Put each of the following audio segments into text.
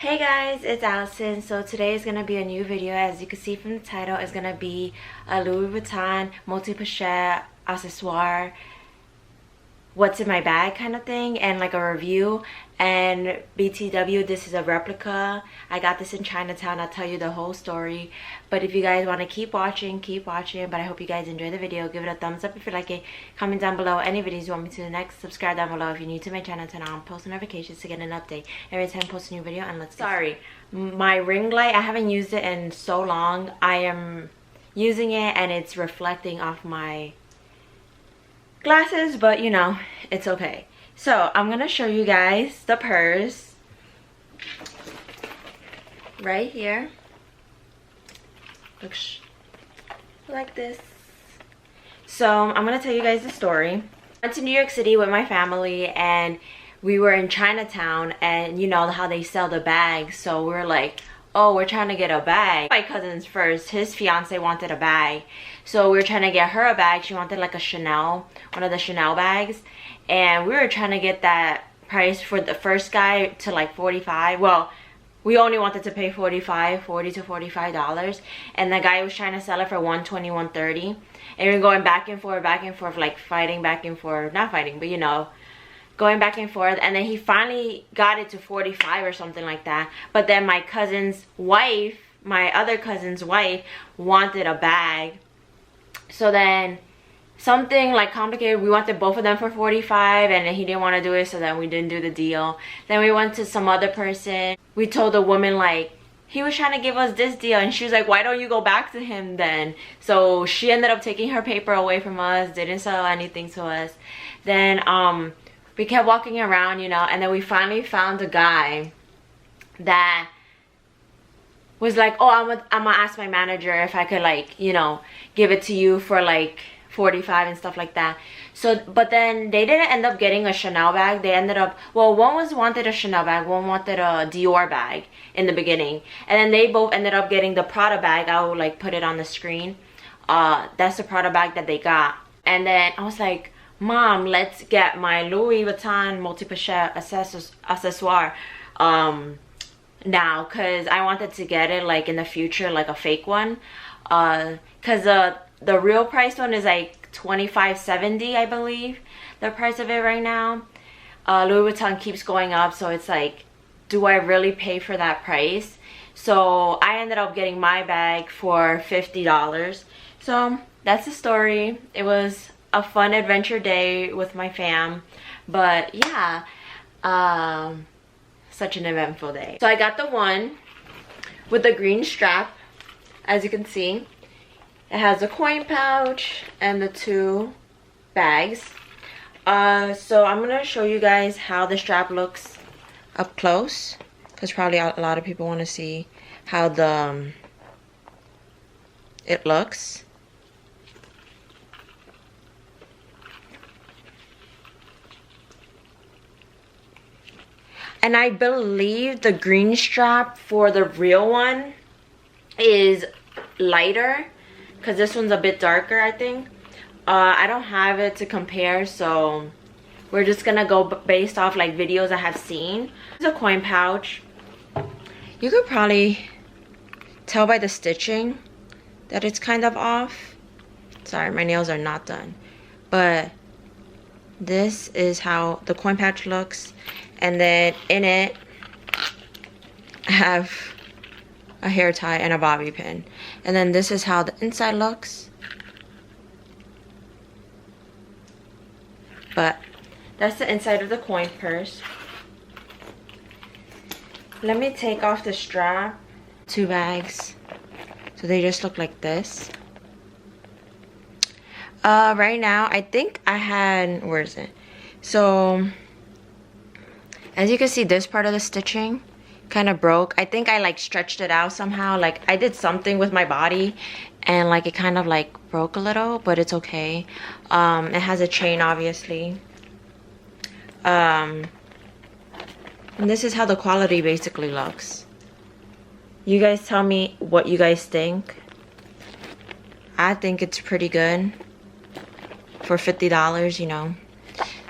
Hey guys, it's Allison. So today is going to be a new video. As you can see from the title, it's going to be a Louis Vuitton multi-pochette accessoire what's in my bag kind of thing, and like a review. And BTW, this is a replica. I got this in Chinatown. I'll tell you the whole story, but if you guys want to keep watching, but I hope you guys enjoy the video. Give it a thumbs up if you like it. Comment down below any videos you want me to do next. Subscribe down below if you're new to my channel. Turn on post notifications to get an update every time I post a new video. And let's get my ring light, I haven't used it in so long. I am using it and it's reflecting off my glasses, but you know, it's okay. So I'm gonna show you guys the purse right here. Looks like this. So I'm gonna tell you guys the story. I went to New York City with my family and we were in Chinatown, and you know how they sell the bags, so we're like, oh, we're trying to get a bag. My cousin's first, his fiance wanted a bag, so we were trying to get her a bag. She wanted like a Chanel, one of the Chanel bags, and we were trying to get that price for the first guy to like 45. Well, we only wanted to pay $40 to $45, and the guy was trying to sell it for 120, 130, and we were going back and forth, like fighting back and forth, not fighting, but you know, going back and forth. And then he finally got it to 45 or something like that. But then my cousin's wife, my other cousin's wife, wanted a bag. So then something like complicated, we wanted both of them for 45, and then he didn't want to do it, so then we didn't do the deal. Then we went to some other person. We told the woman like, he was trying to give us this deal, and she was like, why don't you go back to him then? So she ended up taking her paper away from us, didn't sell anything to us. Then we kept walking around, you know, and then we finally found a guy that was like, oh, I'm gonna ask my manager if I could, like, you know, give it to you for like 45 and stuff like that. So, but then they didn't end up getting a Chanel bag. They ended up, well, one wanted a Chanel bag, one wanted a Dior bag in the beginning, and then they both ended up getting the Prada bag. I will like put it on the screen. That's the Prada bag that they got. And then I was like, Mom, let's get my Louis Vuitton multi-pochette accessoire now, because I wanted to get it like in the future, like a fake one, because the real price one is like $25.70, I believe, the price of it right now. Louis Vuitton keeps going up, so it's like, do I really pay for that price? So I ended up getting my bag for $50. So that's the story. It was a fun adventure day with my fam, but yeah, such an eventful day. So I got the one with the green strap. As you can see, it has a coin pouch and the two bags. So I'm gonna show you guys how the strap looks up close, because probably a lot of people want to see how the it looks. And I believe the green strap for the real one is lighter, because this one's a bit darker, I think. I don't have it to compare, so we're just gonna go based off like videos I have seen. It's a coin pouch. You could probably tell by the stitching that it's kind of off. Sorry, my nails are not done. But this is how the coin pouch looks. And then in it, I have a hair tie and a bobby pin. And then this is how the inside looks. But that's the inside of the coin purse. Let me take off the strap. Two bags. So they just look like this. Right now, I think I had, where is it? So as you can see, this part of the stitching kind of broke. I think I like stretched it out somehow. Like I did something with my body and like it kind of like broke a little, but it's okay. It has a chain, obviously. And this is how the quality basically looks. You guys tell me what you guys think. I think it's pretty good for $50, you know.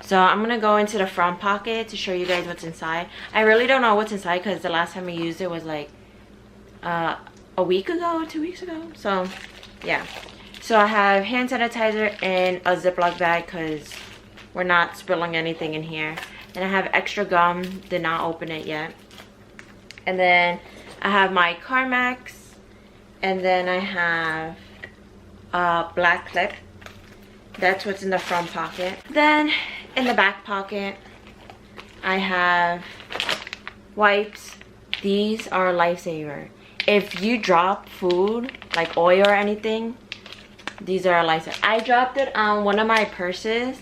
So I'm gonna go into the front pocket to show you guys what's inside. I really don't know what's inside because the last time we used it was like a week ago, 2 weeks ago. So yeah, so I have hand sanitizer in a Ziploc bag because we're not spilling anything in here. And I have extra gum, did not open it yet. And then I have my Carmex, and then I have a black clip. That's what's in the front pocket. Then in the back pocket I have wipes. These are a lifesaver. If you drop food like oil or anything, these are a lifesaver. I dropped it on one of my purses,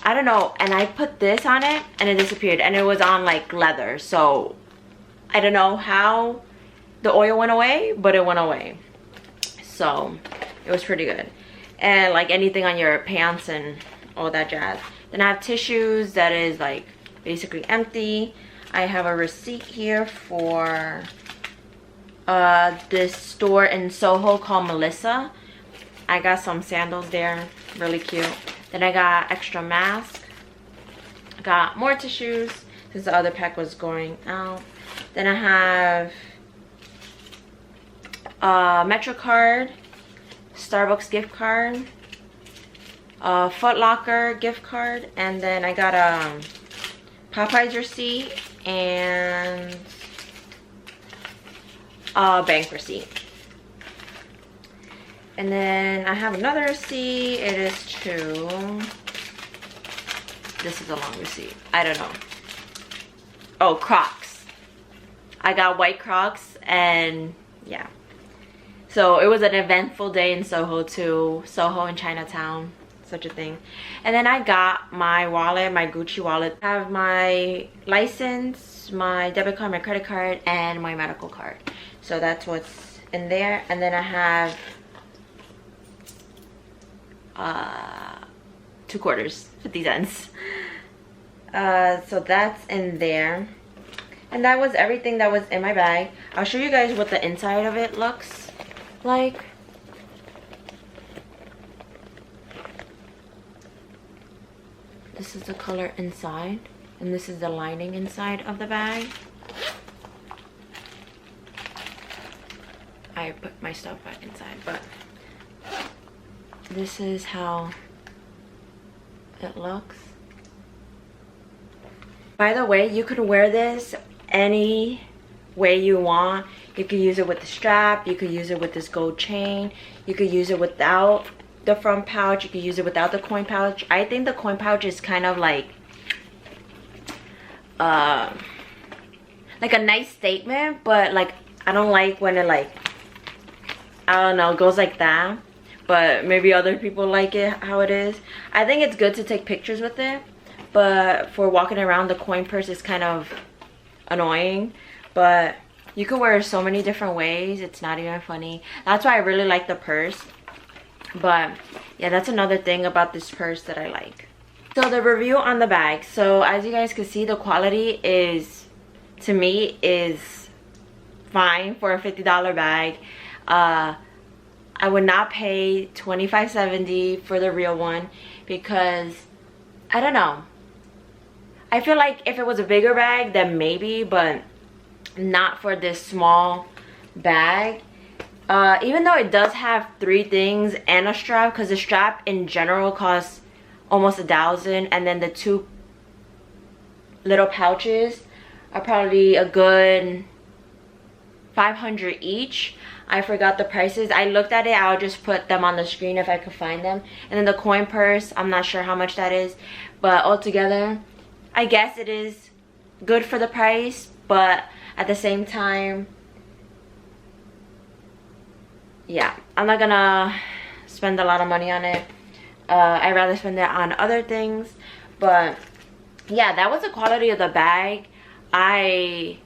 I don't know, and I put this on it and it disappeared, and it was on like leather, so I don't know how the oil went away, but it went away. So it was pretty good. And like anything on your pants and all that jazz. Then I have tissues that is like basically empty. I have a receipt here for this store in Soho called Melissa. I got some sandals there, really cute. Then I got extra mask. I got more tissues since the other pack was going out. Then I have a Metro card, Starbucks gift card, a Foot Locker gift card, and then I got a Popeyes receipt and a bank receipt. And then I have another receipt. It is to, this is a long receipt, I don't know. Oh, Crocs. I got white Crocs, and yeah. So it was an eventful day in Soho too. Soho in Chinatown, such a thing. And then I got my wallet, my Gucci wallet. I have my license, my debit card, my credit card, and my medical card. So that's what's in there. And then I have 2 quarters, 50 cents. So that's in there. And that was everything that was in my bag. I'll show you guys what the inside of it looks like. This is the color inside, and this is the lining inside of the bag. I put my stuff back inside, but this is how it looks. By the way, you can wear this any way you want. You could use it with the strap, you could use it with this gold chain, you could use it without the front pouch, you could use it without the coin pouch. I think the coin pouch is kind of like a nice statement, but like I don't like when it like, I don't know, goes like that. But maybe other people like it how it is. I think it's good to take pictures with it, but for walking around, the coin purse is kind of annoying. But you can wear it so many different ways, it's not even funny. That's why I really like the purse. But yeah, that's another thing about this purse that I like. So the review on the bag. So as you guys can see, the quality is, to me, is fine for a $50 bag. I would not pay $25.70 for the real one because I don't know. I feel like if it was a bigger bag, then maybe, but not for this small bag. Even though it does have 3 things and a strap, because the strap in general costs almost $1,000, and then the 2 little pouches are probably a good $500 each. I forgot the prices. I looked at it. I'll just put them on the screen if I could find them. And then the coin purse, I'm not sure how much that is, but altogether I guess it is good for the price, but at the same time, yeah, I'm not gonna spend a lot of money on it. I'd rather spend it on other things. But yeah, that was the quality of the bag. I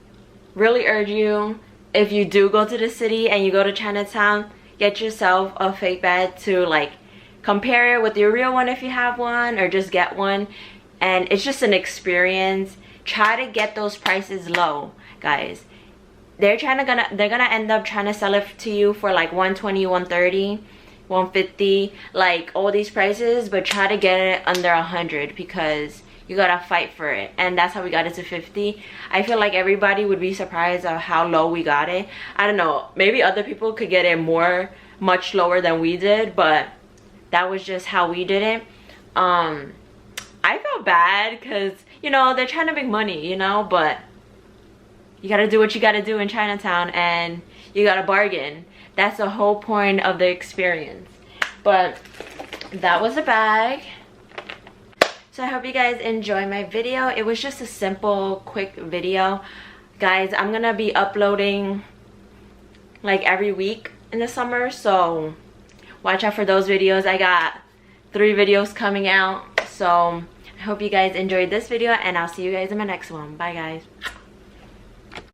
really urge you, if you do go to the city and you go to Chinatown, get yourself a fake bag to like compare it with your real one if you have one, or just get one. And it's just an experience. Try to get those prices low, guys. They're gonna end up trying to sell it to you for like $120, $130, 150, like all these prices, but try to get it under 100 because you gotta fight for it. And that's how we got it to 50. I feel like everybody would be surprised of how low we got it. I don't know, maybe other people could get it much lower than we did, but that was just how we did it. I felt bad because, you know, they're trying to make money, you know, but you gotta do what you gotta do in Chinatown, and you gotta bargain. That's the whole point of the experience. But that was a bag. So I hope you guys enjoy my video. It was just a simple, quick video. Guys, I'm gonna be uploading like every week in the summer, so watch out for those videos. I got 3 videos coming out. So I hope you guys enjoyed this video, and I'll see you guys in my next one. Bye guys.